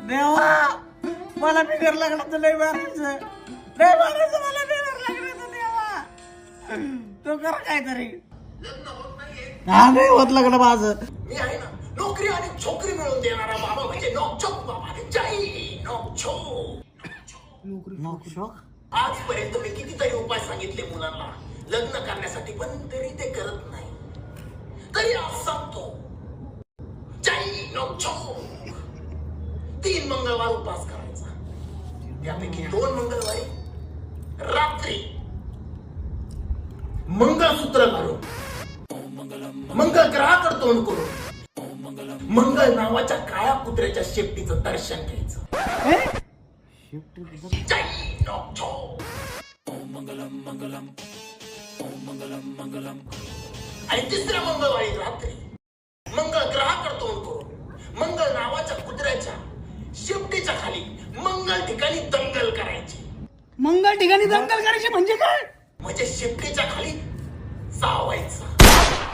देवा मला बिगर लग्नाचं लय मारायचं मला बिगर लग्नाचं देवा तो कर काहीतरी नाही होत लग्न माझं. मी आहे ना, नोकरी आणि छोकरी मिळवून देणारा बाबा म्हणजे नोकचोक बाबा. जय नोकचोक. आजपर्यंत मी कितीतरी उपाय सांगितले मुलांना लग्न करण्यासाठी, पण तरी ते करत नाही. तरी आज सांगतो, जय नोकचोक. 3 मंगळवार उपास करायचा, त्यापैकी 2 मंगळवारी रात्री मंगळसूत्र घालून, मंगळ ग्रहाकडे तोंड करून मंगळ नावाच्या काळ्या कुत्र्याच्या शेपटीचं दर्शन घ्यायचं. जय नोकचोक. ओम मंगलम मंगलम, ओम मंगलम मंगलम. आणि 3ऱ्या मंगळवारी रात्री मंगळ ग्रहाकडे तोंड करून मंगळ नावाच्या कुत्र्याच्या शेपटीच्या खाली मंगळ ठिकाणी दंगल करायची. मंगळ ठिकाणी दंगल करायची म्हणजे काय? म्हणजे शेपटीच्या खाली चावायचं.